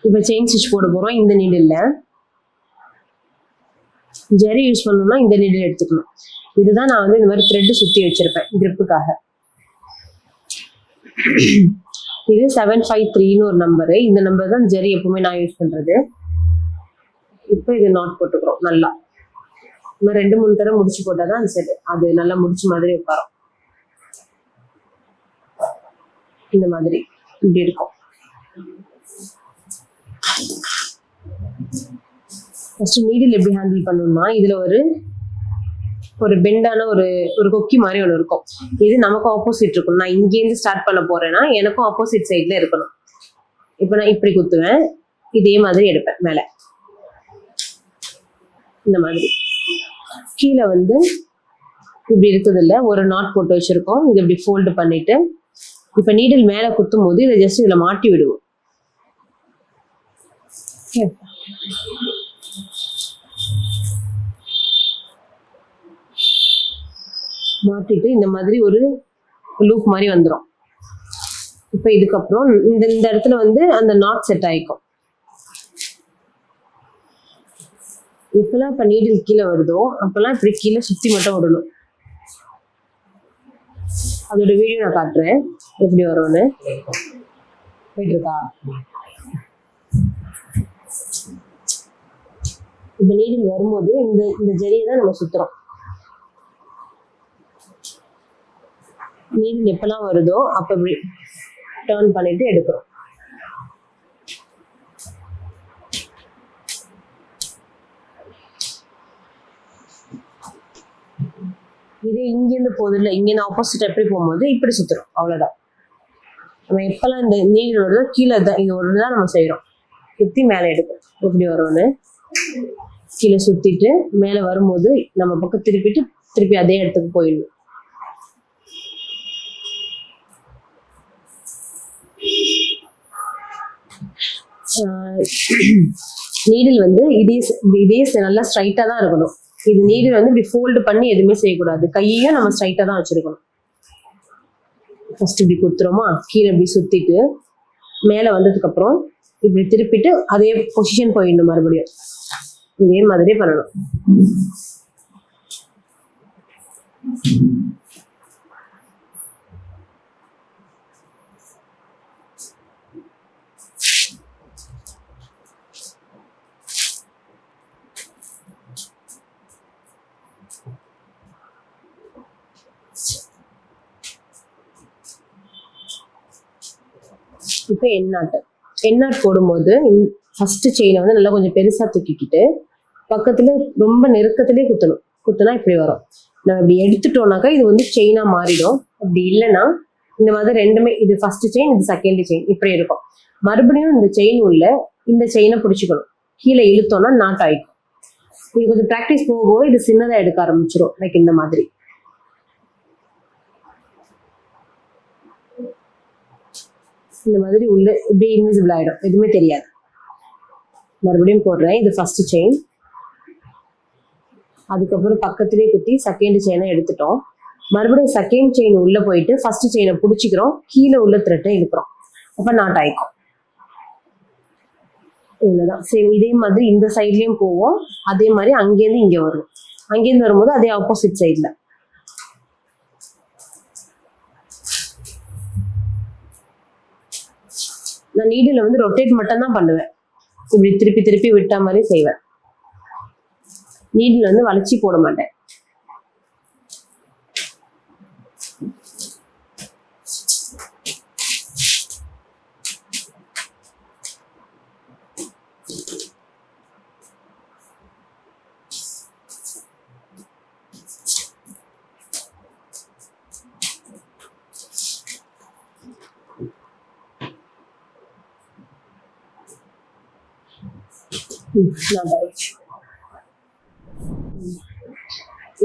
இப்போ chain stitch போட போகிறோம். இந்த நீடில் ஜரி யூஸ் பண்ணணும்னா இந்த நீடில் எடுத்துக்கணும். இதுதான் நான் வந்து இந்த மாதிரி த்ரெட்டு சுற்றி வச்சிருப்பேன் கிரிப்புக்காக. இது 753ன்னு ஒரு நம்பரு. இந்த நம்பர் தான் ஜரி எப்பவுமே நான் யூஸ் பண்றது. இப்போ இது நாட் போட்டுக்கிறோம். நல்லா இன்னும் 2-3 தடவை முடிச்சு போட்டாதான் அது சரி, அது நல்லா முடிச்ச மாதிரி உட்காரும். இந்த மாதிரி இப்படி இருக்கும். ஃபர்ஸ்ட் நீடில் எப்படி ஹேண்டில் பண்ணணும்னா, இதுல ஒரு பெண்டான ஒரு கொக்கி மாதிரி ஒன்று இருக்கும். இது நமக்கு ஆப்போசிட் இருக்கும். நான் இங்கேருந்து ஸ்டார்ட் பண்ண போறேன்னா எனக்கும் ஆப்போசிட் சைட்ல இருக்கணும். இப்போ நான் இப்படி குத்துவேன், இதே மாதிரி எடுப்பேன் மேலே. இந்த மாதிரி கீழே வந்து இப்படி இருக்குது இல்லை, ஒரு நாட் போட்டு வச்சிருக்கோம். இது இப்படி ஃபோல்டு பண்ணிட்டு இப்போ நீடில் மேலே குத்தும் போது இதை ஜஸ்ட் இதில் மாட்டி விடுவோம். மாட்டிட்டு இந்த மாதிரி ஒரு லூப் மாதிரி வந்துடும். இப்போ இதுக்கப்புறம் இந்த இடத்துல வந்து அந்த நாட் செட் ஆயிக்கும். எப்பெல்லாம் இப்போ நீடில் கீழே வருதோ அப்பெல்லாம் இப்படி கீழே சுற்றி மட்டும் விடணும். அதோட வீடியோ நான் காட்டுறேன் எப்படி வரும்னு. போயிட்டு இருக்கா? இப்போ நீடில் வரும்போது இந்த ஜரியை தான் நம்ம சுத்துறோம். நீடில் எப்பெல்லாம் வருதோ அப்போ இப்படி டர்ன் பண்ணிட்டு எடுக்கிறோம். இதே இங்கேருந்து போகுது இல்லை, இங்கேருந்து ஆப்போசிட் எப்படி போகும்போது இப்படி சுத்துறோம். அவ்வளோதான். நம்ம எப்பெல்லாம் இந்த நீடில் வருதோ கீழே தான் இது ஒன்று தான் நம்ம செய்கிறோம். சுற்றி மேலே எடுக்கிறோம். எப்படி வரும்னு கீழே சுற்றிட்டு மேலே வரும்போது நம்ம பக்கம் திருப்பிட்டு திருப்பி அதே இடத்துக்கு போயிடணும். நீடில் வந்து இதே நல்லா ஸ்ட்ரைட்டாக தான் இருக்கணும். இது நீடில் வந்து இப்படி ஃபோல்டு பண்ணி எதுவுமே செய்யக்கூடாது. கையையும் நம்ம ஸ்ட்ரைட்டாக தான் வச்சுருக்கணும். ஃபர்ஸ்ட் இப்படி குத்துறோமா, கீழே இப்படி சுற்றிட்டு மேலே வந்ததுக்கப்புறம் இப்படி திருப்பிட்டு அதே பொசிஷன் போயிடணும். மறுபடியும் இதே மாதிரியே பண்ணணும். இப்போ எண்ணாட் போடும்போது ஃபர்ஸ்ட் செயினை வந்து நல்லா கொஞ்சம் பெருசா தூக்கிக்கிட்டு பக்கத்துல ரொம்ப நெருக்கத்திலே குத்துனா இப்படி வரும். நம்ம இப்படி எடுத்துட்டோம்னாக்கா இது வந்து செயினா மாறிடும். அப்படி இல்லைன்னா இந்த மாதிரி ரெண்டுமே, இது ஃபர்ஸ்ட் செயின், இது செகண்ட் செயின், இப்படி இருக்கும். மறுபடியும் இந்த செயின் உள்ள இந்த செயினை பிடிச்சிக்கணும். கீழே இழுத்தோம்னா நாட் ஆயிடும். இது கொஞ்சம் ப்ராக்டிஸ் போக இது சின்னதா எடுக்க ஆரம்பிச்சிடும். லைக் இந்த மாதிரி. இந்த மாதிரி உள்ள இப்படி இன்விசிபிள் ஆயிடும், எதுவுமே தெரியாது. மறுபடியும் போடுறேன். இது ஃபர்ஸ்ட் செயின். அதுக்கப்புறம் பக்கத்திலே குத்தி செகண்ட் செயினை எடுத்துட்டோம். மறுபடியும் செகண்ட் செயின் உள்ள போயிட்டு ஃபர்ஸ்ட் செயினை பிடிச்சிக்கிறோம். கீழே உள்ள த்ரெட்டை இழுக்கிறோம். அப்ப நாட் ஆயிக்கும். இவ்வளவுதான். சேம் இதே மாதிரி இந்த சைட்லயும் போவோம். அதே மாதிரி அங்கேருந்து இங்க வரும். அங்கேருந்து வரும்போது அதே ஆப்போசிட் சைட்ல நான் நீடில் வந்து ரொட்டேட் மட்டும் தான் பண்ணுவேன். இப்படி திருப்பி திருப்பி விட்டா மாதிரி செய்வேன். நீடில் வந்து வளைச்சி போட மாட்டேன்.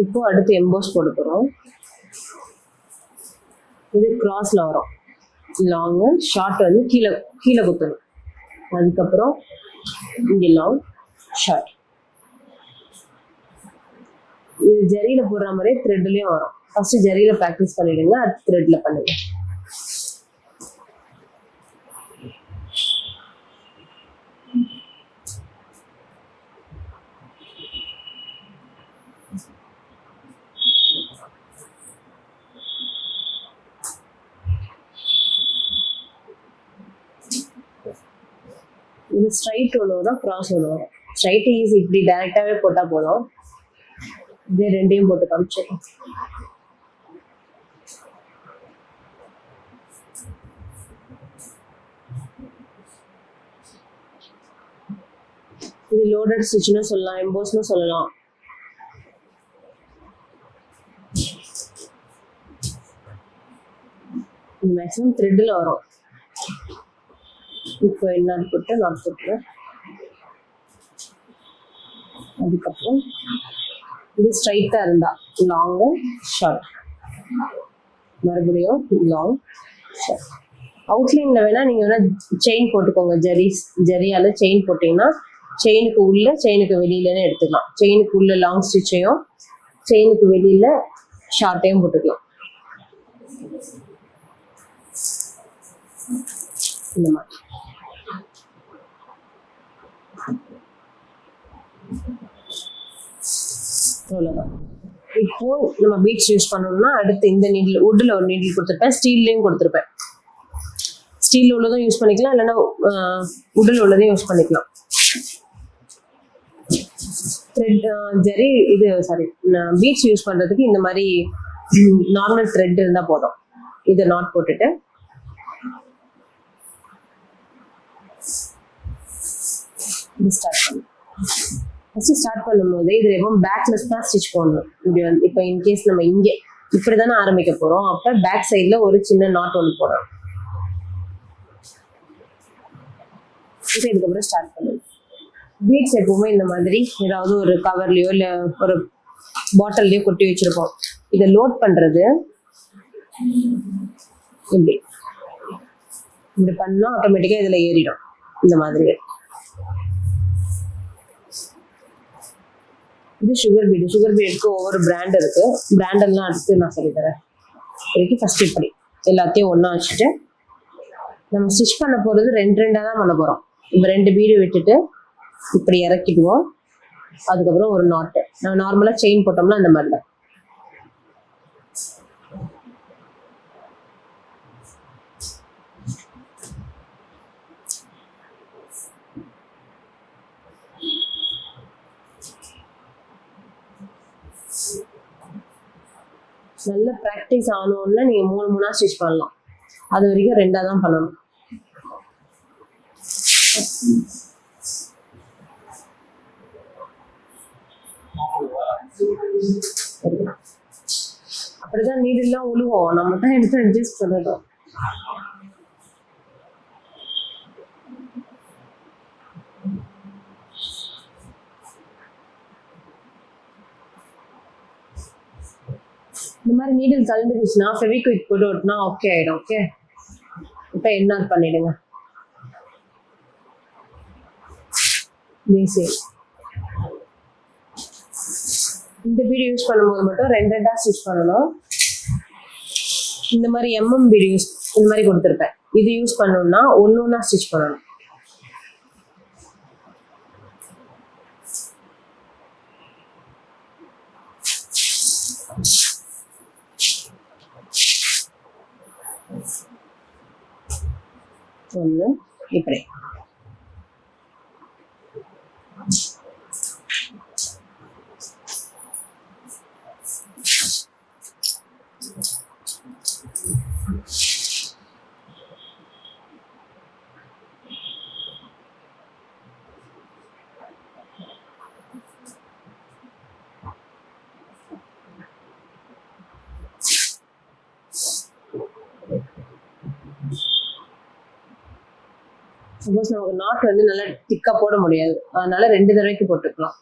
இப்போ அடுத்து எம்போஸ் போட போறோம். இது கிராஸ்ல வரும். லாங்கு ஷார்ட் வந்து கீழே கீழே குத்தணும். அதுக்கப்புறம் இங்கே லாங் ஷார்ட். இது ஜரியில போடுற மாதிரியே த்ரெட்லயும் வரும். ஃபர்ஸ்ட் ஜரியில ப்ராக்டிஸ் பண்ணிடுங்க, அடுத்து த்ரெட்ல பண்ணுங்க. இது ஸ்ட்ரைட் ஒன்று வரும், கிராஸ் ஒன்று வரும். ஸ்ட்ரைட் ஈஸி, இப்படி டைரெக்டாகவே போட்டால் போதும். இதே ரெண்டையும் போட்டு காமிச்சிடும். இது லோடட் ஸ்டிச்னு சொல்லலாம், எம்போஸ்னு சொல்லலாம். இது மேக்ஸிமம் த்ரெட்டில் வரும். இப்போ என்ன போட்டு நான் போட்டுறேன். அதுக்கப்புறம் இது ஸ்ட்ரைட்டாக இருந்தா லாங்கு ஷார்ட், மறுபடியும் லாங் ஷார்ட். அவுட்லைனில் வேணால் நீங்கள் வேணால் செயின் போட்டுக்கோங்க. ஜரியால் செயின் போட்டிங்கன்னா செயினுக்கு உள்ள செயினுக்கு வெளியிலன்னு எடுத்துக்கலாம். செயினுக்கு உள்ள லாங் ஸ்டிச்சையும் செயினுக்கு வெளியில் ஷார்ட்டையும் போட்டுக்கலாம். இந்த மாதிரி அவ்வளோதான். இப்போ நம்ம பீட்ஸ் யூஸ் பண்ணோம்னா அடுத்து இந்த நீடில் வுட்டில் ஒரு நீடில் கொடுத்துருப்பேன், ஸ்டீல்லையும் கொடுத்துருப்பேன். ஸ்டீலில் உள்ளதும் யூஸ் பண்ணிக்கலாம், இல்லைன்னா வுட்டில் உள்ளதையும் யூஸ் பண்ணிக்கலாம். த்ரெட் ஜரி இது சாரி பீட்ஸ் யூஸ் பண்ணுறதுக்கு இந்த மாதிரி நார்மல் த்ரெட் இருந்தால் போதும். இதை நாட் போட்டுட்டு இது ஸ்டார்ட் பண்ணணும். ஃபஸ்ட்டு ஸ்டார்ட் பண்ணும்போது இது எப்பவும் பேக்லெஸ் தான் ஸ்டிச் பண்ணணும். இப்படி வந்து இப்போ இன்கேஸ் நம்ம இங்கே இப்படி தானே ஆரம்பிக்க போகிறோம், அப்போ பேக் சைடில் ஒரு சின்ன நாட் ஒன்று போடணும். இதுக்கப்புறம் ஸ்டார்ட் பண்ணணும். பீட்ஸ் எப்பவுமே இந்த மாதிரி ஏதாவது ஒரு கவர்லையோ இல்லை ஒரு பாட்டில்லையோ கொட்டி வச்சிருப்போம். இதை லோட் பண்ணுறது இப்படி இப்படி பண்ணால் ஆட்டோமேட்டிக்காக இதில் ஏறிடும். இந்த மாதிரி இது சுகர் பீடு. சுகர் பீடுக்கு ஒவ்வொரு பிராண்ட் இருக்கு. பிராண்டெல்லாம் அடுத்து நான் சொல்லித்தரேன். இப்போதைக்கு ஃபர்ஸ்ட் இப்படி எல்லாத்தையும் ஒன்றா வச்சுட்டு நம்ம ஸ்டிச் பண்ண போகிறது ரெண்டாக தான் பண்ண போகிறோம். இப்போ 2 பீடு விட்டுட்டு இப்படி இறக்கிடுவோம். அதுக்கப்புறம் ஒரு நாட்டு நம்ம நார்மலாக செயின் போட்டோம்னா அந்த மாதிரி தான். நல்ல ப்ராக்டிஸ் ஆனோன்னா நீங்கள் 3 ஸ்டிச் பண்ணலாம். அது வரைக்கும் 2 தான் பண்ணணும். அப்படிதான் நீடெல்லாம் உழுவோம், நம்ம தான் எடுத்து அட்ஜஸ்ட் பண்ணணும். இந்த மாதிரி நீடில் கலந்துக்குச்சுன்னா ஃபெவிக்விக் போட்டு ஓட்டினா ஓகே ஆயிடும். ஓகே, இப்போ என்ன பண்ணிடுங்க. இந்த பீடு யூஸ் பண்ணும்போது மட்டும் 2 ஸ்டிச் பண்ணணும். இந்த மாதிரி பீடு யூஸ் இந்த மாதிரி கொடுத்துருப்பேன். இது யூஸ் பண்ணணும்னா ஒன்று ஸ்டிச் பண்ணணும். ஒன்று இப்படி சப்போஸ் நமக்கு நாட் வந்து நல்லா திக்கா போட முடியாது, அதனால 2 தடவைக்கு போட்டுக்கலாம்.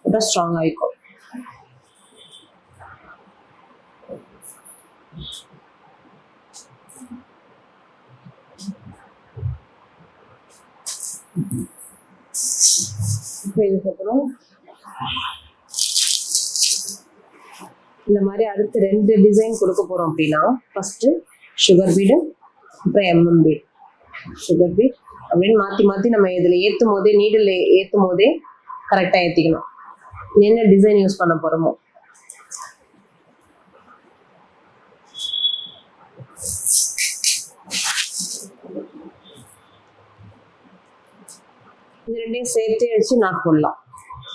அதான் ஸ்ட்ராங் ஆயிக்கும். இப்போ இதுக்கப்புறம் இந்த மாதிரி அடுத்து 2 டிசைன் கொடுக்க போறோம். அப்படின்னா ஃபர்ஸ்ட் சுகர் பீடு, அப்புறம் பீடு. சுகர் பீட் அப்படின்னு மாற்றி மாற்றி நம்ம இதில் ஏற்றும் போதே நீடில் ஏற்றும் போதே கரெக்டாக ஏற்றிக்கணும். என்ன டிசைன் யூஸ் பண்ண போகிறோமோ. இது ரெண்டையும் சேர்த்து வச்சு நாட் போடலாம்.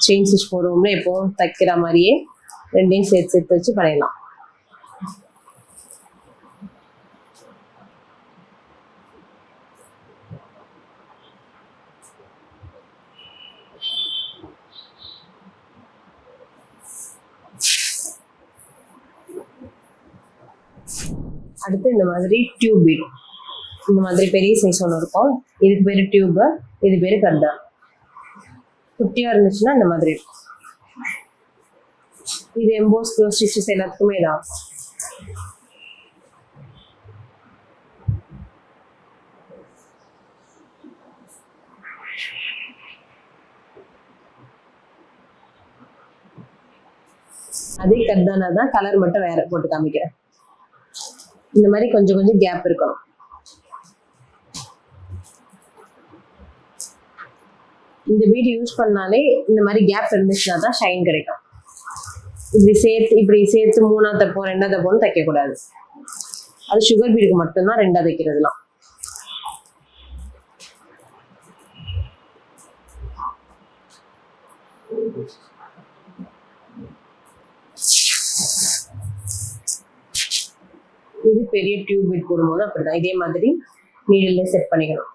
செயின் ஸ்டிச் போடுவோம்னா எப்போவும் தைக்கிற மாதிரியே ரெண்டையும் சேர்த்து சேர்த்து வச்சு பண்ணிடலாம். அடுத்து இந்த மாதிரி டியூப் பீட், இந்த மாதிரி பெரிய சைஸ் ஒன்று இருக்கும். இதுக்கு பேர் டியூபு, இது பேர் கர்தான். குட்டியாக இருந்துச்சுன்னா இந்த மாதிரி இருக்கும். இது எம்போஸ் ஸ்டிச்சஸ் எல்லாத்துக்குமே தான். அதே கர்தானா தான், கலர் மட்டும் வேற போட்டு காமிக்கிறேன். இந்த மாதிரி கொஞ்சம் கொஞ்சம் கேப் இருக்கணும். இந்த பீட் யூஸ் பண்ணாலே இந்த மாதிரி கேப் இருந்துச்சுன்னா தான் ஷைன் கிடைக்கும். இப்படி சேர்த்து மூணா தப்போம் ரெண்டா தப்போன்னு தைக்க கூடாது. அது சுகர் பீடுக்கு மட்டும்தான் ரெண்டா தைக்கிறதுலாம். இது பெரிய டியூப் பீட் போடும்போது அப்படிதான் இதே மாதிரி நீடில்ல செட் பண்ணிக்கணும்.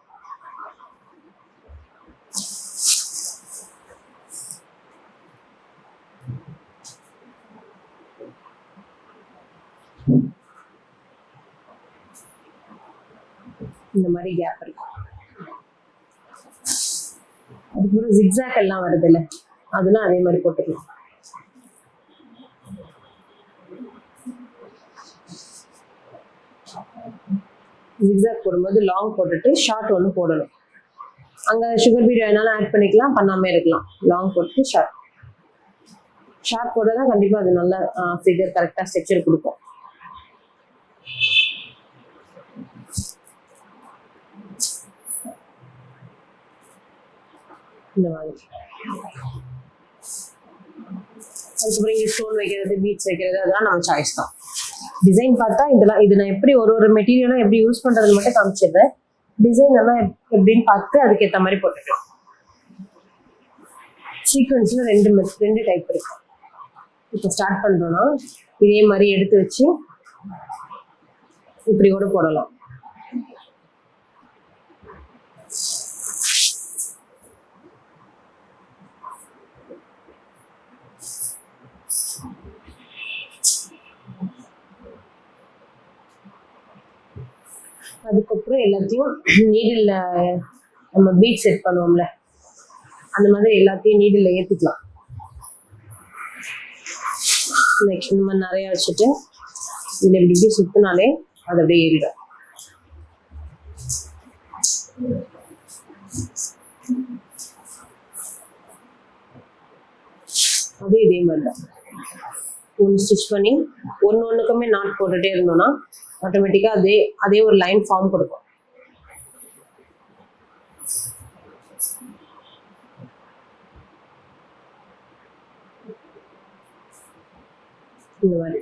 இந்த மாதிரி கேப் இருக்கும். அதுக்கப்புறம் ஜிக்ஸாக் எல்லாம் வருது இல்ல, அதெல்லாம் அதே மாதிரி போட்டுக்கலாம். ஜிக்ஸாக் போடும்போது லாங் போட்டுட்டு ஷார்ட் ஒன்று போடணும். அங்கே சுகர் பீட் வேணாலும் ஆட் பண்ணிக்கலாம், பண்ணாமல் இருக்கலாம். லாங் போட்டு ஷார்ட் போட தான் கண்டிப்பாக அது நல்லா ஃபிகர் கரெக்டாக ஸ்ட்ரக்சர் கொடுக்கும். இந்த மாதிரி அதுக்கப்புறம் இங்கே ஸ்டோன் வைக்கிறது, பீட்ஸ் வைக்கிறது, அதெல்லாம் நம்ம சாய்ஸ் தான். டிசைன் பார்த்தா இது நான் எப்படி ஒரு மெட்டீரியலும் எப்படி யூஸ் பண்ணுறதுன்னு மட்டும் காமிச்சிடுறேன். டிசைன் எல்லாம் எப்படின்னு பார்த்து அதுக்கேற்ற மாதிரி போட்டுக்கலாம். சீக்வன்ஸில் ரெண்டு டைப் இருக்கு. இப்போ ஸ்டார்ட் பண்ணுறோன்னா இதே மாதிரி எடுத்து வச்சு இப்படி கூட போடலாம். அதுக்கப்புறம் எல்லாத்தையும் நீடில் நம்ம பீட் செட் பண்ணுவோம்ல, அந்த மாதிரி எல்லாத்தையும் நீடில் ஏற்றிக்கலாம். நெக்ஸ்ட் இந்த மாதிரி நிறைய வச்சுட்டு இதில் இப்படி சுற்றினாலே அது அப்படியே ஏறிடும். அது இதே மாதிரி தான் ஒன்று ஸ்டிச் பண்ணி ஒன்றுக்குமே நாட் போட்டுகிட்டே இருந்தோம்னா ஆட்டோமேட்டிக்காக அதே ஒரு லைன் ஃபார்ம் கொடுக்கும். இந்த மாதிரி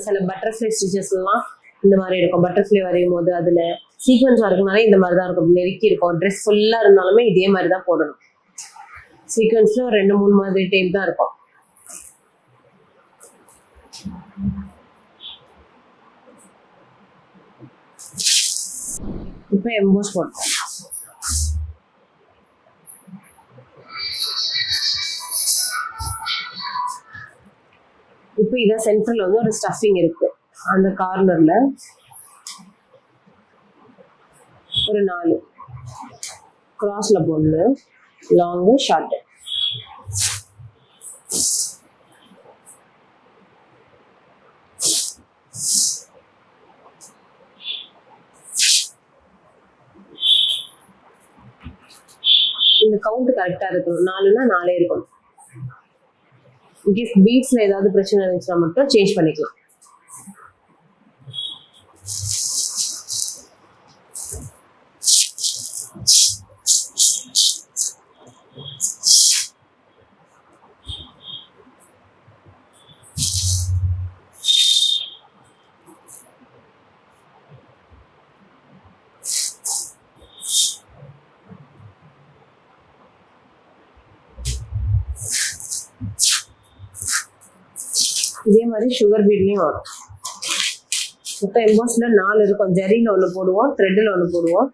சில பட்டர்ஃப்ளை ஸ்டிச்சஸ்லாம் இந்த மாதிரி இருக்கும். பட்டர்ஃப்ளை வரையும் போது அதில் சீக்வன்ஸ் வரதுனால இந்த மாதிரி தான் இருக்கும், நெருக்கி இருக்கும். ட்ரெஸ் ஃபுல்லாக இருந்தாலுமே இதே மாதிரி தான் போடணும். சீக்வன்ஸில் ஒரு 2-3 மாதிரி டைப் தான் இருக்கும். இப்போ எம்போஸ் போட்டோம். இப்போ இதான் சென்ட்ரல் வந்து ஒரு ஸ்டஃபிங் இருக்கு. அந்த கார்னர்ல ஒரு 4 கிராஸ்ல போடல, லாங்கு ஷார்ட். இந்த கவுண்ட் கரெக்டா இருக்கணும். 4னா 4 இருக்கணும். இன்கேஸ் பீட்ஸ்ல ஏதாவது பிரச்சனை இருந்துச்சுன்னா மட்டும் சேஞ்ச் பண்ணிக்கலாம். இதே மாதிரி சுகர் பீட்லயும் வரும். மொத்தம் எம்போஸ்ல 4 இருக்கும். ஜரியில ஒண்ணு போடுவோம், த்ரெட்ல ஒண்ணு போடுவோம்,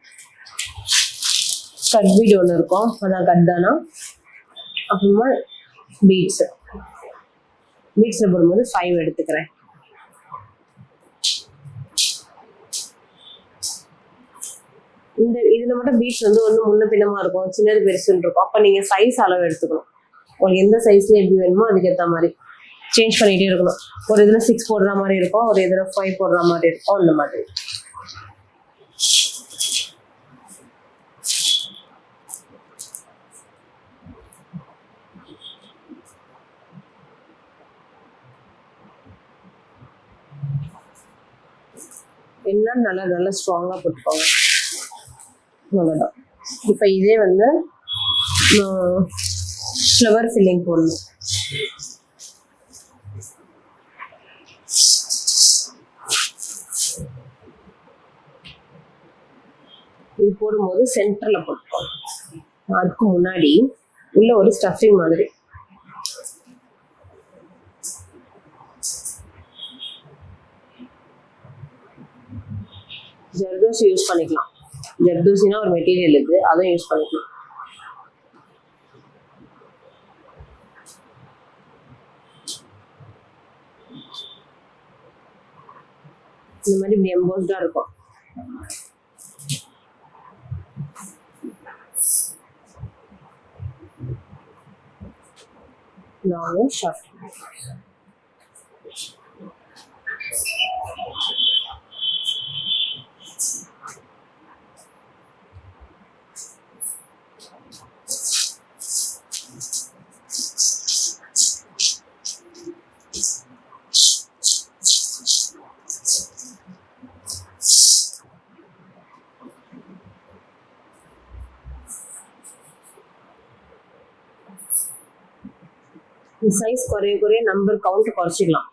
கட் பீட் ஒண்ணு இருக்கும், அதான் கட்டானா. அப்புறமா பீட்ஸ். பீட்ஸ்ல போடும்போது 5 எடுத்துக்கிறேன். இதுல மட்டும் பீட்ஸ் வந்து ஒண்ணு முன்ன பின்னமா இருக்கும், சின்னது பெருசுன்னு இருக்கும். அப்ப நீங்க சைஸ் அளவு எடுத்துக்கணும். உங்களுக்கு எந்த சைஸ்ல எப்படி வேணுமோ அதுக்கேற்ற மாதிரி சேஞ்ச் பண்ணிட்டே இருக்கணும். ஒரு இதுல 6 போடுற மாதிரி இருக்கும், ஒரு இதுல 5 போடுற மாதிரி இருக்கும், அந்த மாதிரி. என்ன நல்லா நல்லா ஸ்ட்ராங்கா போட்டுக்கோங்க. அவ்வளோதான். இப்போ இதே வந்து ஃப்ளவர் ஃபில்லிங் போடணும். இது போடும்போது சென்டர்ல போட்டுக்கோங்க. அதுக்கு முன்னாடி உள்ள ஒரு ஸ்டஃபிங் மாதிரி ஜர்தோசி யூஸ் பண்ணிக்கலாம். ஜர்தோசினா ஒரு மெட்டீரியல் இருக்கு, அதையும் யூஸ் பண்ணிக்கலாம். இந்த மாதிரி இப்படி எம்போஸ்டா இருக்கும். Long short. சைஸ் குறைய குறைய நம்பர் கவுண்ட் குறைச்சிக்கலாம்.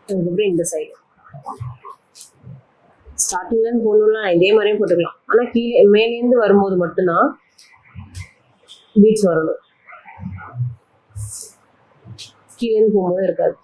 அதுக்கப்புறம் இந்த சைடு ஸ்டார்டிங்ல இருந்து போடணும்லாம் இதே மாதிரியும் போட்டுக்கலாம். ஆனா கீழே மேலேருந்து வரும்போது மட்டும்தான் பீட்ஸ் வரணும், கீழே இருந்து போகும்போது இருக்காது.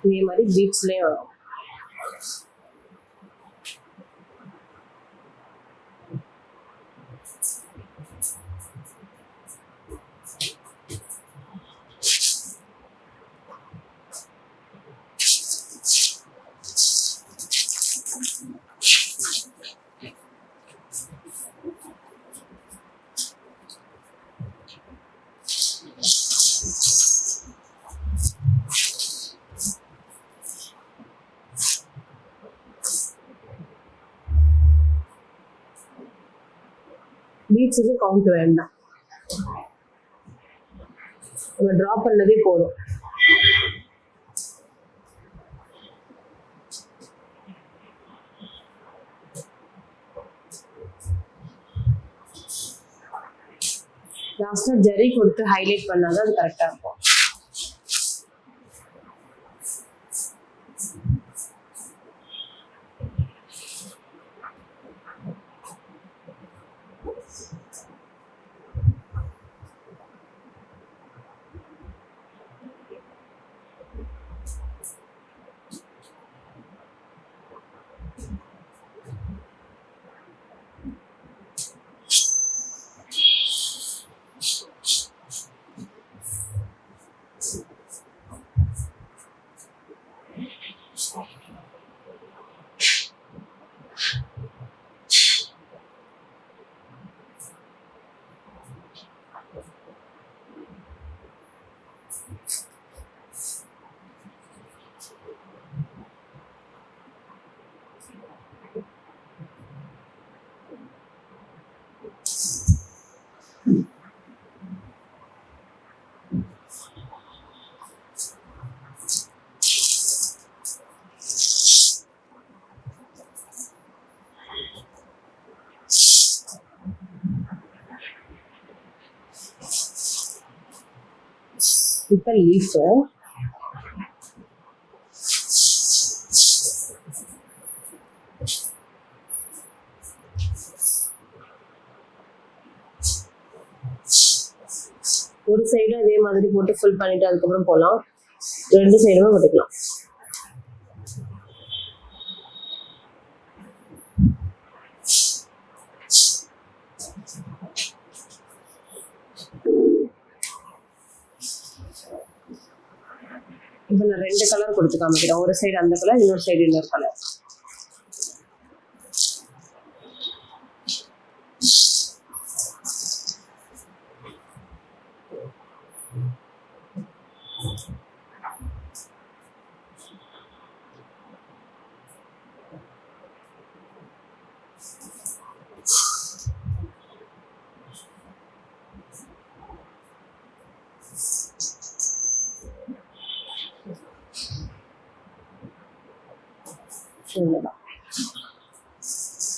இதே மாதிரி பீட்ஸ்லயே வரும். பீட்ஸுக்கு கவுண்ட் வேண்டாம், நம்ம ட்ரா பண்ணதே போதும். லாஸ்டா ஜரி கொடுத்து ஹைலைட் பண்ணாதான் அது கரெக்டா இருக்கும். இப்போ லீஃப் ஒரு சைடும் அதே மாதிரி போட்டு ஃபுல் பண்ணிட்டு அதுக்கப்புறம் போகலாம். 2 சைடுமே போட்டுக்கலாம். இப்போ நான் 2 கலர் கொடுத்து காமிக்கிறேன். ஒரு சைடு அந்த கலர், இன்னொரு சைடு இன்னொரு கலர்.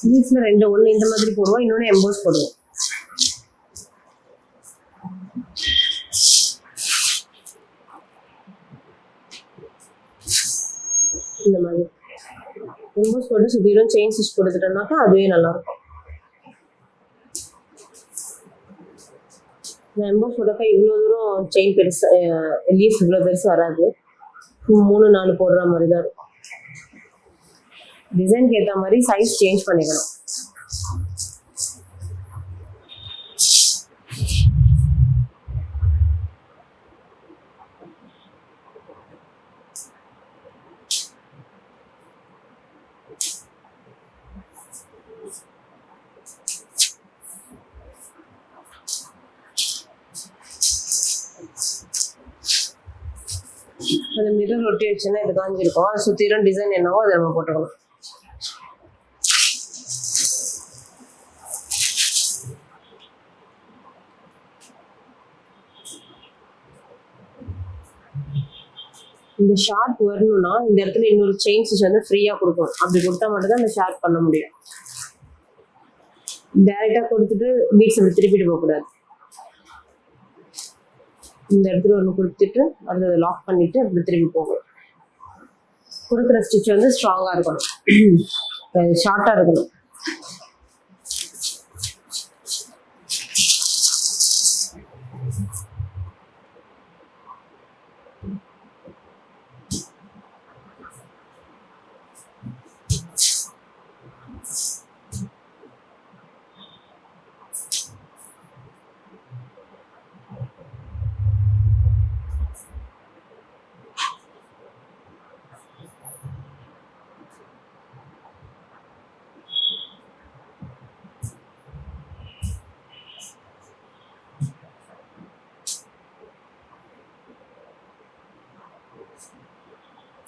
லீஃப்ல 2 ஒன்று இந்த மாதிரி போடுவோம், இன்னொன்று எம்போஸ் போடுவோம். இந்த மாதிரி எம்போஸ் போட்டு சுற்றிலும் செயின் ஸ்டிச் கொடுத்துட்டோம்னாக்கா அதுவே நல்லா இருக்கும். எம்போஸ் போட்டாக்கா இவ்வளோ தூரம் செயின் பெருசு, லீஃப் இவ்வளோ பெருசு வராது. 3-4 போடுற மாதிரி தான் இருக்கும். டிசைனுக்கு ஏற்ற மாதிரி சைஸ் சேஞ்ச் பண்ணிக்கணும். அந்த மிரர் ஒட்டி வச்சுன்னா இது காஞ்சிருக்கும். அது சுற்றிலும் டிசைன் என்னவோ அதை நம்ம போட்டுக்கணும். இந்த ஷார்ப் வரணும்னா இந்த இடத்துல இன்னொரு செயின் ஸ்டிச் வந்து ஃப்ரீயாக கொடுக்கணும். அப்படி கொடுத்தா மட்டும்தான் அந்த ஷார்ப் பண்ண முடியும். டைரெக்டாக கொடுத்துட்டு பீட்ஸ் அப்படி திருப்பிட்டு போகக்கூடாது. இந்த இடத்துல ஒன்று கொடுத்துட்டு அதை லாக் பண்ணிட்டு அப்படி திருப்பி போகணும். கொடுக்குற ஸ்டிச் வந்து ஸ்ட்ராங்காக இருக்கணும், ஷார்ட்டாக இருக்கணும்.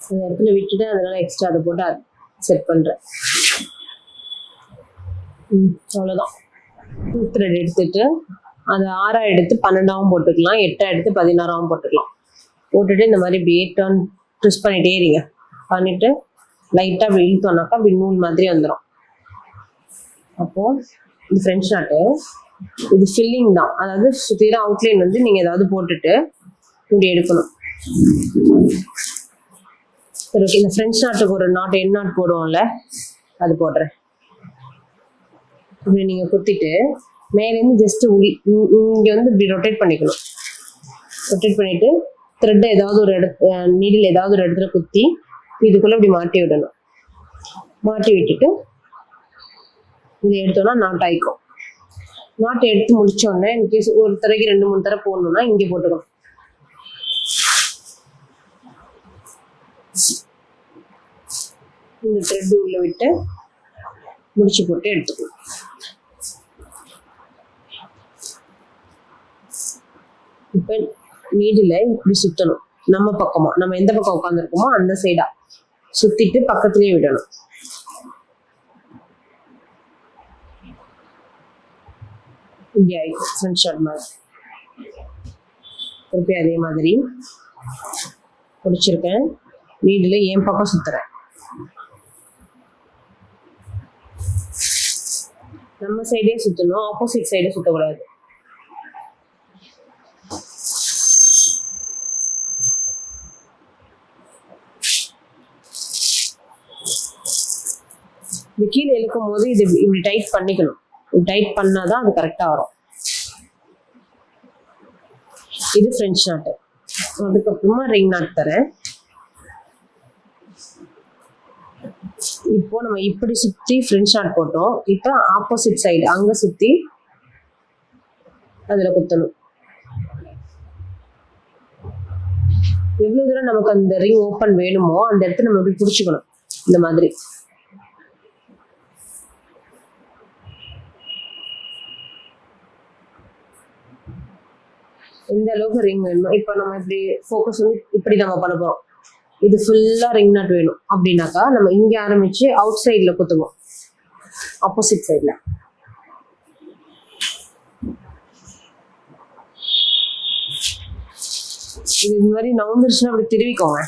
அந்த இடத்துல விட்டுட்டு அதனால எக்ஸ்ட்ரா அதை போட்டு செட் பண்ணுறேன். அவ்வளோதான். 2 த்ரெட் எடுத்துட்டு அதை 6 எடுத்து 12 போட்டுக்கலாம், 8 எடுத்து 16 போட்டுக்கலாம். போட்டுட்டு இந்த மாதிரி இப்படியே டர்ன் ட்விஸ்ட் பண்ணிட்டே இருங்க. பண்ணிட்டு லைட்டாக அப்படி இழுத்தோம்னாக்கா அப்படி நூல் மாதிரி வந்துடும். அப்போது இது ஃப்ரெஞ்ச் நாட்டு, இது ஃபில்லிங் தான். அதாவது சுற்றிலும் அவுட்லைன் வந்து நீங்கள் ஏதாவது போட்டுட்டு இப்படி எடுக்கணும். சரி, ஓகே. இந்த ஃப்ரெஞ்ச் நாட்டுக்கு ஒரு நாட் என் நாட் போடுவோம்ல, அது போடுறேன். இப்படி நீங்கள் குத்திட்டு மேலேருந்து ஜஸ்ட் இங்கே வந்து இப்படி ரொட்டேட் பண்ணிக்கணும். ரொட்டேட் பண்ணிட்டு த்ரெட்டை ஏதாவது ஒரு நீடில் ஏதாவது ஒரு இடத்துல குத்தி இதுக்குள்ளே இப்படி மாட்டி விடணும். மாட்டி விட்டுட்டு இதை எடுத்தோன்னா நாட் ஆயிக்கும். நாட்டை எடுத்து முடிச்சோடனே இன்கேஸ் ஒரு தடவைக்கு 2-3 தடவை போடணும்னா இங்கே போட்டுக்கணும். இந்த த்ரெட் உள்ள விட்டு முடிச்சு போட்டு எடுத்துக்கணும். இப்போ நீடில் இப்படி சுற்றணும். நம்ம பக்கமா, நம்ம எந்த பக்கம் உட்காந்துருக்கோமோ அந்த சைடா சுத்திட்டு பக்கத்துலேயே விடணும். இப்படி ஆயிடும் ஃப்ரண்ட் ஷார்ட் மாதிரி. திருப்பி அதே மாதிரி பிடிச்சிருக்கேன். நீடில் என் பக்கம் சுத்துறேன். நம்ம சைடே சுற்றணும், ஆப்போசிட் சைடே சுற்றக்கூடாது. இது கீழே இழுக்கும் போது இது இப்படி டைட் பண்ணிக்கணும். டைட் பண்ணாதான் அது கரெக்டா வரும். இது ஃப்ரெஞ்ச் நாட். அதுக்கப்புறமா ரிங் நாட் தரேன். இப்போ நம்ம இப்படி சுத்தி ஃப்ரெஞ்ச் நாட் போட்டோம். இப்போ ஆப்போசிட் சைடு அங்க சுத்தி அதுல குத்தணும். எவ்வளவு தூரம் நமக்கு அந்த ரிங் ஓப்பன் வேணுமோ அந்த இடத்துல நம்ம இப்படி பிடிச்சிக்கணும். இந்த மாதிரி எந்த அளவுக்கு ரிங் வேணுமோ. இப்போ நம்ம இப்படி ஃபோக்கஸ் வந்து இப்படி நம்ம பண்ண போறோம். இது ஃபுல்லா ரிங் நாட் வேணும் அப்படின்னாக்கா நம்ம இங்க ஆரம்பிச்சு அவுட் சைட்ல குத்துவோம். ஆப்போசிட் சைட்ல இது இந்த மாதிரி நவுந்துருச்சுன்னா அப்படி திருவிக்கோங்க.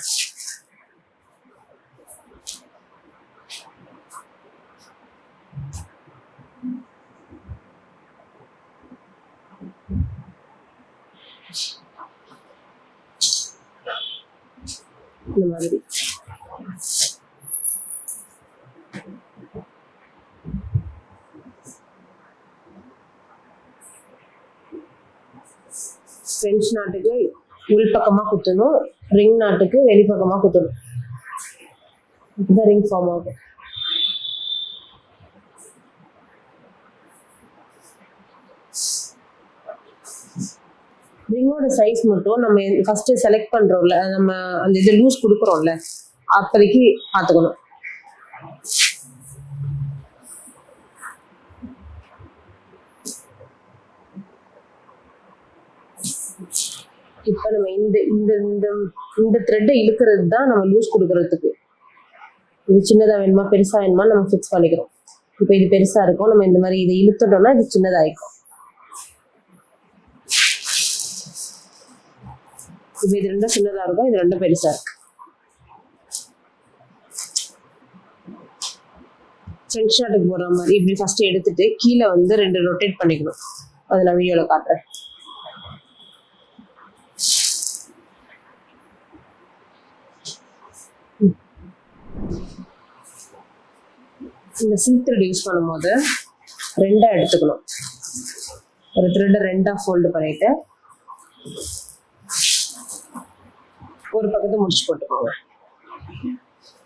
இந்த மாதிரி ஃப்ரெஞ்ச் நாட்டுக்கு உள் பக்கமா குத்தணும், ரிங் நாட்டுக்கு வெளிப்பக்கமா குத்தணும். இந்த ரிங் ஃபார்ம் ஆகும். ரிங்கோட சைஸ் மட்டும் நம்ம ஃபர்ஸ்ட் செலக்ட் பண்றோம்ல, நம்ம அந்த இது லூஸ் கொடுக்குறோம்ல, அப்போதைக்கு பார்த்துக்கணும். இப்போ நம்ம இந்த இந்த இந்த இந்த த்ரெட்டை இழுக்கிறது தான் நம்ம லூஸ் கொடுக்கறதுக்கு. இது சின்னதா வேணுமா பெருசா வேணுமா நம்ம ஃபிக்ஸ் பண்ணிக்கிறோம். இப்போ இது பெருசா இருக்கும், நம்ம இந்த மாதிரி இதை இழுத்துட்டோம்னா இது சின்னதாயிக்கும். இப்போ இது ரெண்டும் சின்னதா இருக்கும், இது ரெண்டும் பெருசா இருக்கு. ஃப்ரெஞ்ச் நாட்டுக்கு போடுற மாதிரி இப்படி ஃபர்ஸ்ட் எடுத்துட்டு கீழே வந்து 2 ரொட்டேட் பண்ணிக்கணும். அதை நான் வீடியோல காட்டுறேன். இந்த சில்க் த்ரெட் யூஸ் பண்ணும்போது 2 எடுத்துக்கணும். ஒரு த்ரெட்டை 2 ஃபோல்டு பண்ணிட்டு ஒரு பக்கத்தை முடிச்சு போட்டுக்கோங்க.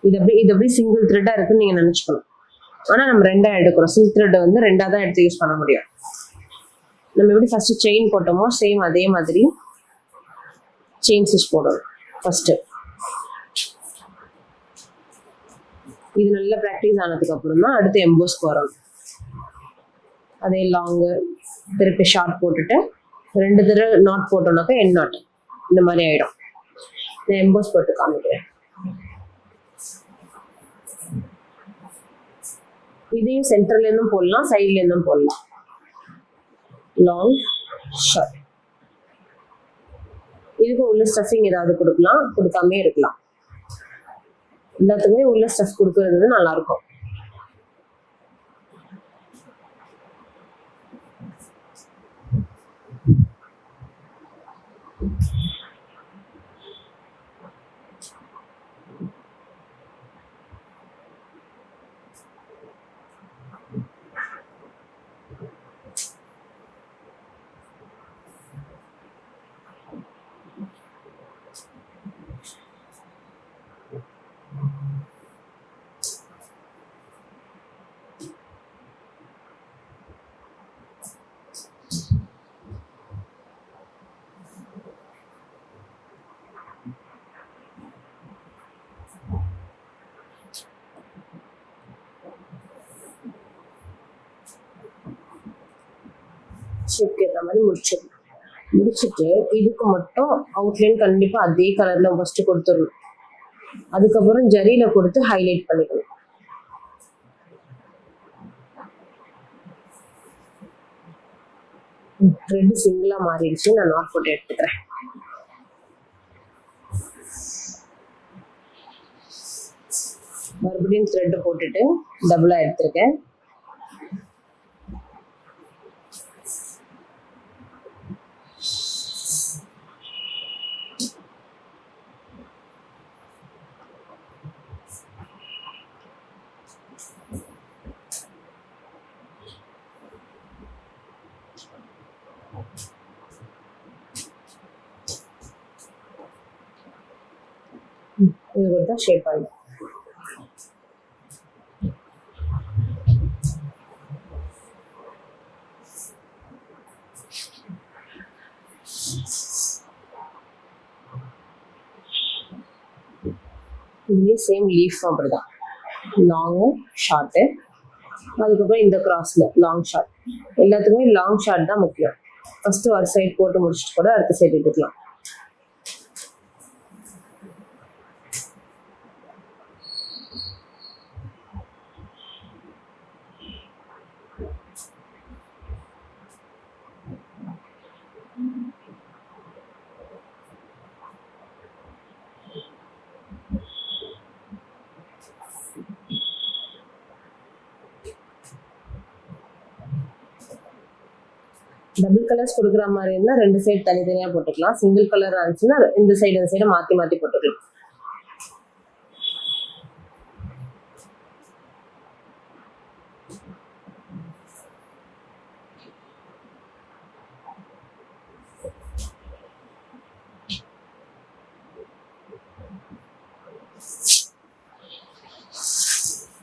இது அப்படியே சிங்கிள் த்ரெட்டா இருக்குன்னு நீங்க நினைச்சுக்கணும். ஆனா நம்ம 2 எடுக்கிறோம். சில்க் த்ரெட்டை வந்து 2 தான் எடுத்து யூஸ் பண்ண முடியும். நம்ம எப்படி ஃபர்ஸ்ட் செயின் போட்டோமோ சேம் அதே மாதிரி செயின் ஸ்டிச் போடணும் ஃபர்ஸ்ட். இது நல்லா ப்ராக்டிஸ் ஆனதுக்கு அப்புறம் தான் அடுத்து எம்போஸ்க்கு வரணும். அதே லாங்கு திருப்பி ஷார்ட் போட்டுட்டு 2 தடவை நாட் போட்டோம்னாக்கா என் நாட் இந்த மாதிரி ஆயிடும். நான் எம்போஸ் போட்டு காமிக்கிறேன். இதையும் சென்டர்ல இருந்தும் போடலாம், சைட்ல இருந்தும் போடலாம். Long short. இதுக்கு உள்ள ஸ்டஃபிங் ஏதாவது கொடுக்கலாம், கொடுக்காமே இருக்கலாம். எல்லாத்துக்குமே உள்ள ஸ்டஃப் கொடுக்கறது நல்லா இருக்கும். ஷேப்க்கு ஏற்ற மாதிரி முடிச்சுட்டு இதுக்கு மட்டும் அவுட்லைன் கண்டிப்பா அதே கலர்ல ஃபர்ஸ்ட் கொடுத்துடணும். அதுக்கப்புறம் ஜரியில கொடுத்து ஹைலைட் பண்ணிக்கணும். த்ரெட் சிங்கிளா மாறிடுச்சு, நான் நாட் போட்டு எடுத்துக்கிறேன். மறுபடியும் த்ரெட் போட்டுட்டு டபுளா எடுத்திருக்கேன். இது கொடுத்தா ஷேப் ஆகிடும். இதுலேயே சேம் லீஃப் அப்படிதான், லாங்கு ஷார்ட்டு, அதுக்கப்புறம் இந்த கிராஸில் லாங் ஷார்ட். எல்லாத்துக்குமே லாங் ஷார்ட் தான் முக்கியம். ஃபஸ்ட்டு ஒரு சைடு போட்டு முடிச்சுட்டு கூட அடுத்த சைடு எடுத்துக்கலாம். டபுள் கலர்ஸ் கொடுக்குற மாதிரி இருந்தால் 2 சைடு தனித்தனியாக போட்டுக்கலாம். சிங்கிள் கலர் இருந்துச்சுன்னா இந்த சைடு மாற்றி மாற்றி போட்டுக்கலாம்.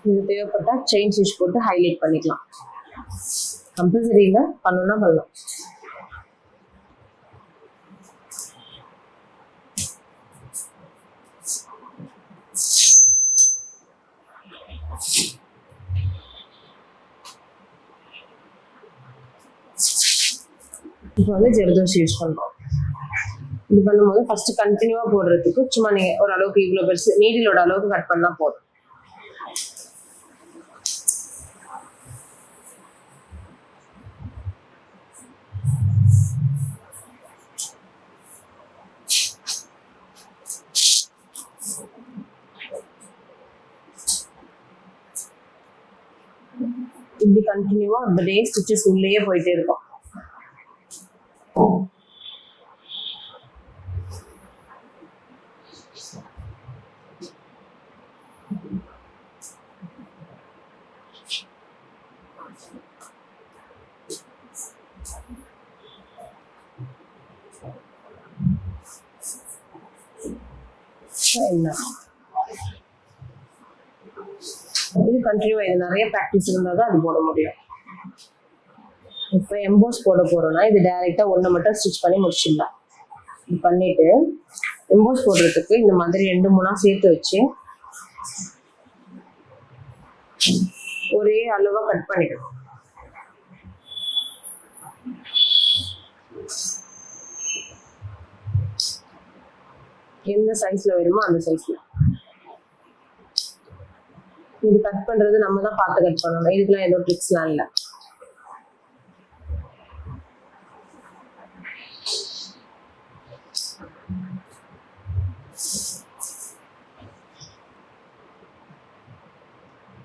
இது தேவைப்பட்டா செயின் ஸ்டிச் போட்டு ஹைலைட் பண்ணிக்கலாம். கம்பல்சரி இல்லை, பண்ணணும்னா பண்ணலாம். இப்போ வந்து ஜெர்தோசி யூஸ் பண்ணுறோம். இது பண்ணும்போது ஃபர்ஸ்ட் கண்டினியூவாக போடுறதுக்கு சும்மா நீங்கள் ஒரு அளவுக்கு இவ்வளோ பெருசு நீடிலோட அளவுக்கு கட் பண்ணால் போதும். இப்படி கண்டினியூவா அப்படியே ஸ்டிச்சஸ் உள்ளேயே போயிட்டே இருக்கும். என்ன இது கண்டினியூவா இது நிறைய ப்ராக்டிஸ் இருந்தால் தான் அது போட முடியும். இப்போ எம்போஸ் போட போறோம்னா இது டைரெக்டா ஒன்று மட்டும் ஸ்டிச் பண்ணி முடிச்சிடலாம். இது பண்ணிட்டு எம்போஸ் போடுறதுக்கு இந்த மாதிரி 2-3 சேர்த்து வச்சு ஒரே அளவா கட் பண்ணிக்கணும். எந்த சைஸ்ல வேணுமோ அந்த சைஸ்ல. இது கட் பண்றது நம்ம தான் பார்த்து கட் பண்ணணும். இதுக்கெல்லாம் ஏதோ ட்ரிக்ஸ்லாம் இல்லை.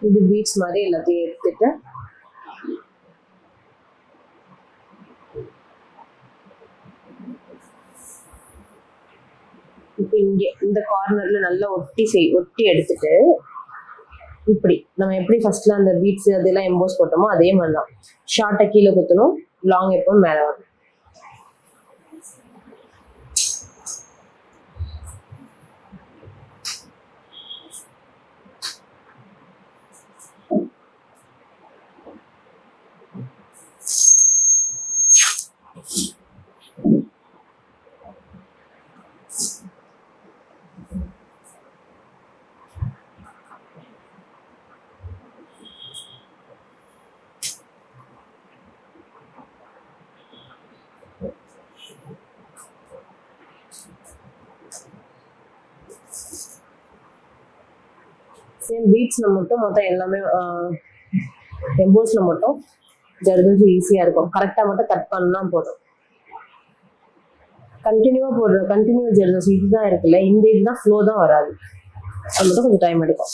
இது பீட்ஸ் மாதிரி எல்லாத்தையும் எடுத்துட்டு இப்போ இங்கே இந்த கார்னர்ல நல்லா ஒட்டி எடுத்துட்டு இப்படி நம்ம எப்படி ஃபர்ஸ்ட்ல அந்த பீட்ஸ் அதெல்லாம் எம்போஸ் போட்டோமோ அதே மாதிரி தான் ஷார்ட்டை கீழே குத்தணும், லாங் எப்பவும் மேலே வரும். சேம் பீட்ஸ்ல மட்டும் மொத்தம் எல்லாமே எம்போஸ்ல மட்டும் ஜர்தோசி ஈஸியா இருக்கும். கரெக்டா மட்டும் கட் பண்ணா போதும். கண்டினியூவா போடுற கண்டினியூ ஜர்தோசி இதுதான் இருக்குல்ல, இந்த இதுதான் ஃப்ளோ தான் வராது. அது மட்டும் கொஞ்சம் டைம் எடுக்கும்.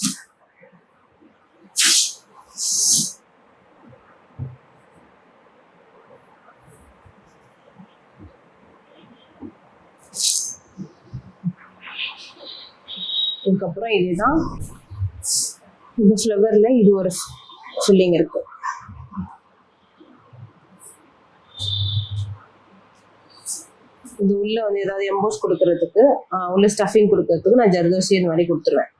இதுக்கப்புறம் இதுதான் இந்த ஃப்ளவர்ல இது ஒரு ஃபில்லிங் இருக்கு. இது உள்ள வந்து ஏதாவது எம்போஸ் கொடுக்கறதுக்கு உள்ள ஸ்டஃபிங் கொடுக்கறதுக்கு நான் ஜர்தோசி இந்த மாதிரி கொடுத்துருவேன்.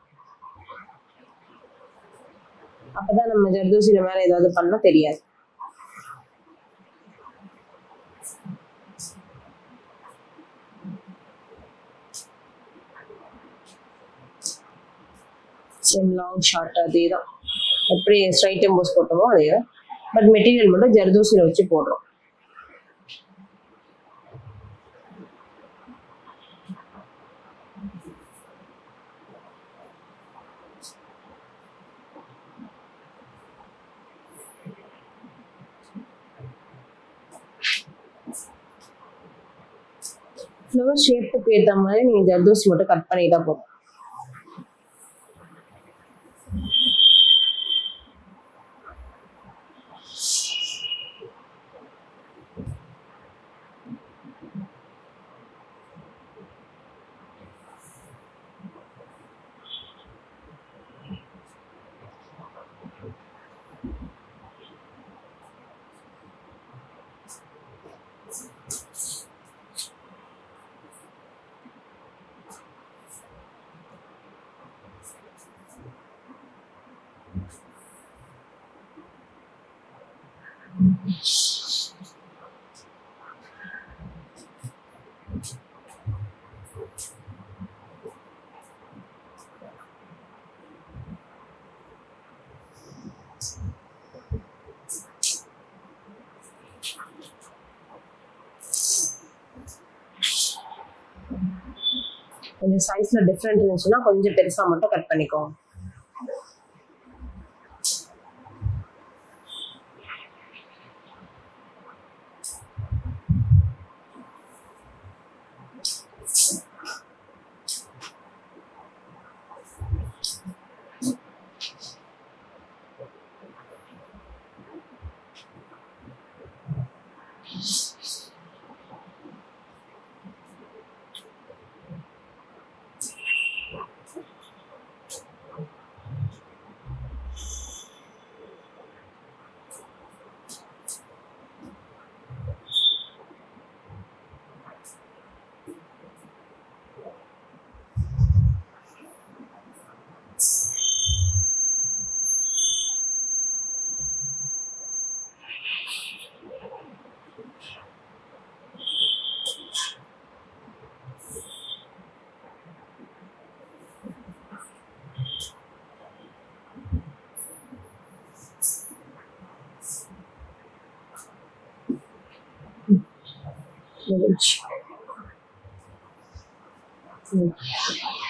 அப்பதான் நம்ம ஜர்தோசியில மேல ஏதாவது பண்ணா தெரியாது. சேம் லாங் ஷார்ட் அதே தான், எப்படி ஸ்ட்ரைட் எம்போஸ் போட்டோமோ அதே தான். பட் மெட்டீரியல் மட்டும் ஜர்தோசியில வச்சு போடுறோம். ஃப்ளவர் ஷேப்புக்கு ஏற்ற மாதிரி நீங்கள் ஜர்தோசி மட்டும் கட் பண்ணிட்டா போதும். கொஞ்சம் சைஸ்ல டிஃப்ரெண்ட் இருந்துச்சுன்னா கொஞ்சம் பெருசா மட்டும் கட் பண்ணிக்கோங்க.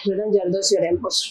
இதுதான் ஜர்தோசியோட எம்போஸ்.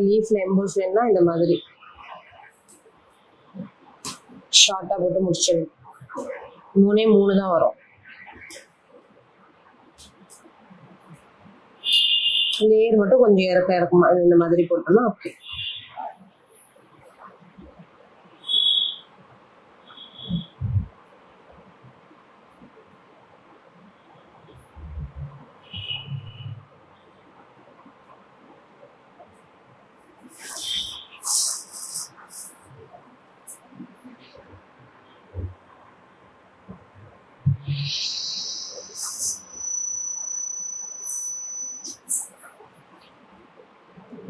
லீஃப்ல எம்போஸ் வேணும்னா இந்த மாதிரி ஷார்ட்டா போட்டு முடிச்சிடணும். 3 தான் வரும். லேயர் மட்டும் கொஞ்சம் இறக்கும் இந்த மாதிரி போட்டோம்னா ஓகே.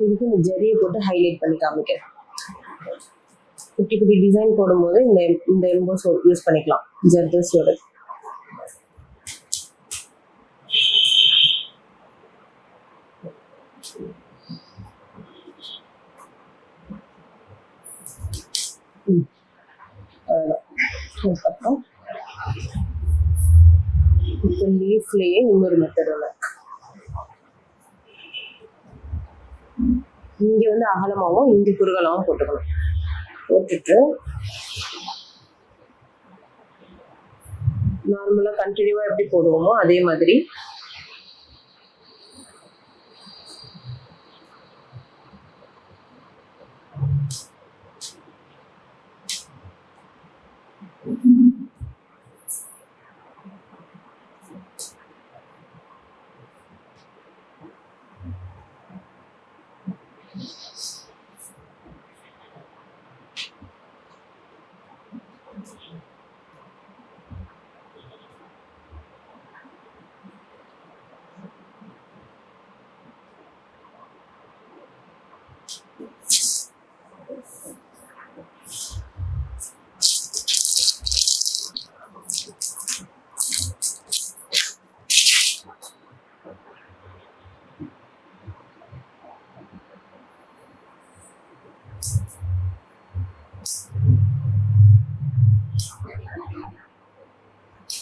இதுக்கு இந்த ஜரியை போட்டு ஹைலைட் பண்ணி காமிக்கிறேன். குட்டி குட்டி டிசைன் போடும்போது இந்த எம்போஸ் யூஸ் பண்ணிக்கலாம் ஜர்தோசியோட. அதுக்கப்புறம் இப்போ லீஃப்லயே இன்னொரு மெத்தட் ஒன்று. இங்க வந்து அகலமாவும் இங்க குறுகலாவும் போட்டுக்கணும். போட்டுட்டு நார்மலா கண்டினியூவா எப்படி போடுவோமோ அதே மாதிரி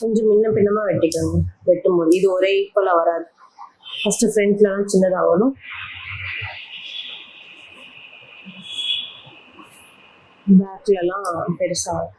கொஞ்சம் முன்ன பின்னமா வெட்டிக்கோங்க. வெட்டும்போது இது ஒரே ஈக்குவலா வராது. ஃபர்ஸ்ட் ஃப்ரண்ட்லலாம் சின்னதாகணும், பேக்லலாம் பெருசாகும்.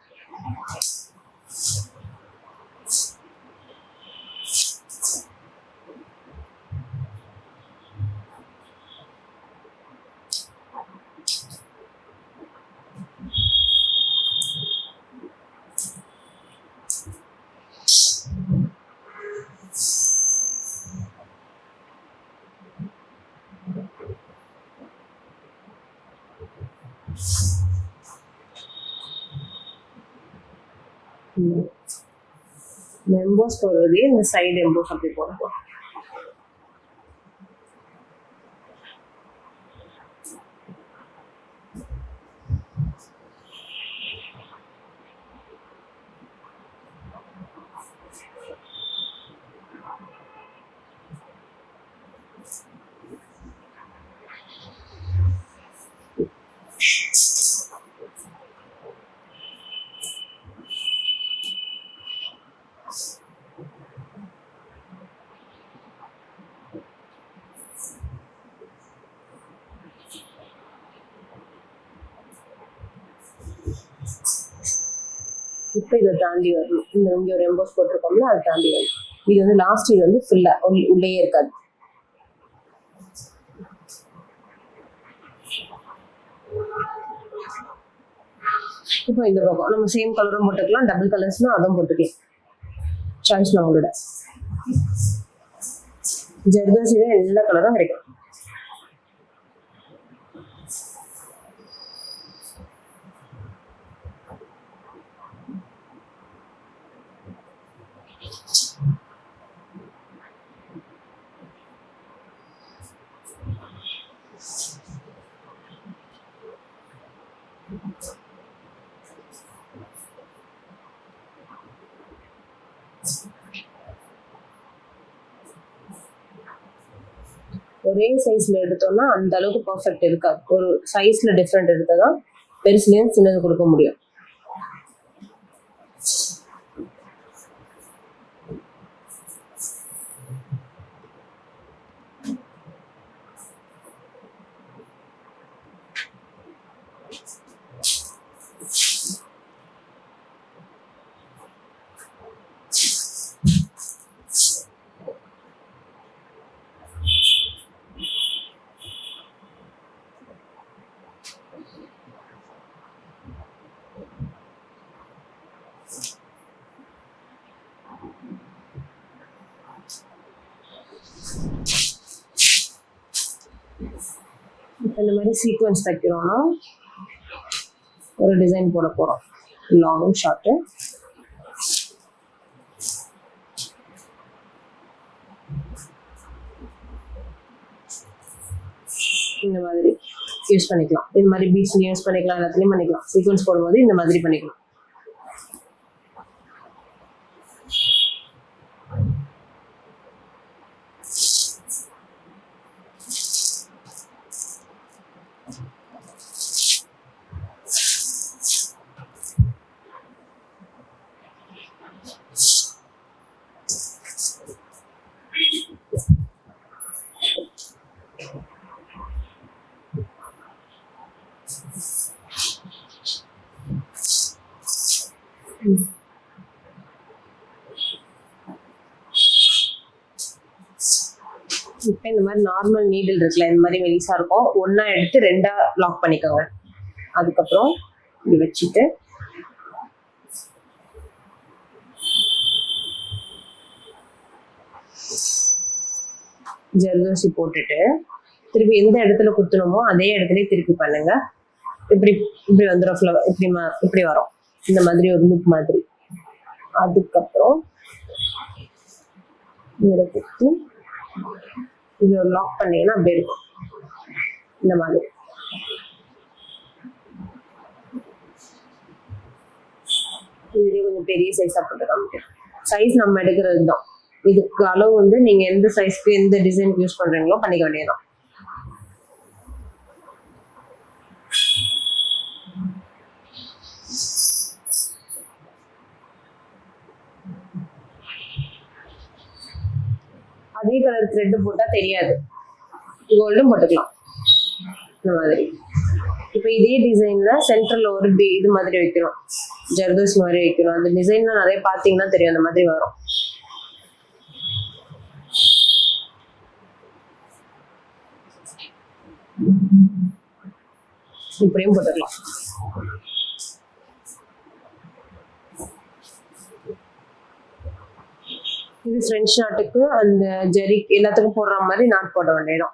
எம்போஸ் போடுறதே இந்த சைடு எம்போஸ் அப்படி போடுவோம். இப்போ இதை தாண்டி வரணும். இங்க ஒரு எம்போஸ் போட்டிருக்கோம்ல, அதை தாண்டி வரணும். இது வந்து லாஸ்ட், இது வந்து ஃபுல்லா உள்ளேயே இருக்காது. இப்போ இந்த பக்கம் நம்ம சேம் கலரும் போட்டுக்கலாம், டபுள் கலர்ஸ்னா அதுவும் போட்டுக்கலாம். சாய்ஸ் நம்மளோட. ஜர்தோசில எல்லா கலரும் கிடைக்கும். ஒரே சைஸ்ல எடுத்தோம்னா அந்த அளவுக்கு பர்ஃபெக்ட் இருக்காது. ஒரு சைஸ்ல டிஃப்ரெண்ட் எடுத்ததான் பெருசுலேயும் சின்னது கொடுக்க முடியும். இந்த மாதிரி சீக்வன்ஸ் தைக்கிறோம்னா ஒரு டிசைன் போட போறோம். லாங் ஷார்ட் இந்த மாதிரி யூஸ் பண்ணிக்கலாம். இது மாதிரி பீட்ஸ் யூஸ் பண்ணிக்கலாம், எல்லாத்துலயும் பண்ணிக்கலாம். சீக்வன்ஸ் போடும்போது இந்த மாதிரி பண்ணிக்கலாம். இப்போ இந்த மாதிரி நார்மல் நீடில் இருக்குல்ல, இந்த மாதிரி மெலிசா இருக்கும், ஒண்ணா எடுத்து ரெண்டா லாக் பண்ணிக்கோங்க. அதுக்கப்புறம் இப்படி வச்சுட்டு ஜர்தோசி போட்டுட்டு திருப்பி எந்த இடத்துல குத்தணுமோ அதே இடத்துலயே திருப்பி பண்ணுங்க. இப்படி இப்படி வந்துடும் ஃப்ளவர், இப்படி வரும், இந்த மாதிரி ஒரு லுக் மாதிரி. அதுக்கப்புறம் இதை குத்தி இது ஒரு லாக் பண்ணீங்கன்னா அப்படியே இருக்கும் இந்த மாதிரி. இதுலேயே கொஞ்சம் பெரிய சைஸா போட்டு காமிக்கிறேன். சைஸ் நம்ம எடுக்கிறது தான். இதுக்கு அளவு வந்து நீங்க எந்த சைஸ்க்கு எந்த டிசைனுக்கு யூஸ் பண்றீங்களோ பண்ணிக்க வேண்டியதுதான். அதே கலர் த்ரெட் போட்டா தெரியாது, கோல்டும் போட்டுக்கலாம் இந்த மாதிரி. இப்போ இதே டிசைன்ல சென்டர்ல ஒரு இது மாதிரி வைக்கணும், ஜர்தோசி மாதிரி வைக்கணும். அந்த டிசைன்லாம் நிறைய பார்த்தீங்கன்னா தெரியும், அந்த மாதிரி வரும். இப்படியும் போட்டுக்கலாம். இது ஃப்ரெஞ்ச் நாட்டுக்கு அந்த ஜெரி எல்லாத்துக்கும் போடுற மாதிரி நாட் போட வேண்டியதும்.